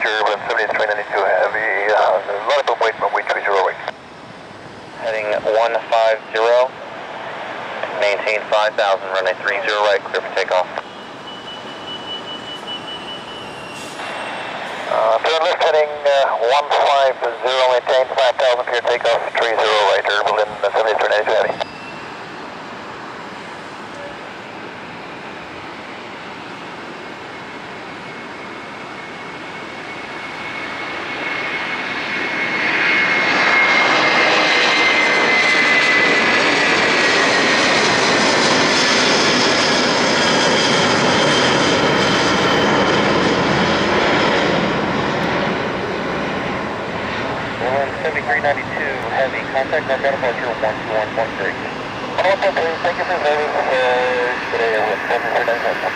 departure, but 7392 heavy, relative weight runway 30 right. Heading 150, maintain 5000, runway 30 right, clear for takeoff. Turn left heading 150, maintain 5000, clear takeoff 30 right, Berlin 7392 heavy. Berlin 7392 heavy, contact northbound departure 121.3. Thank you for service today with 7392.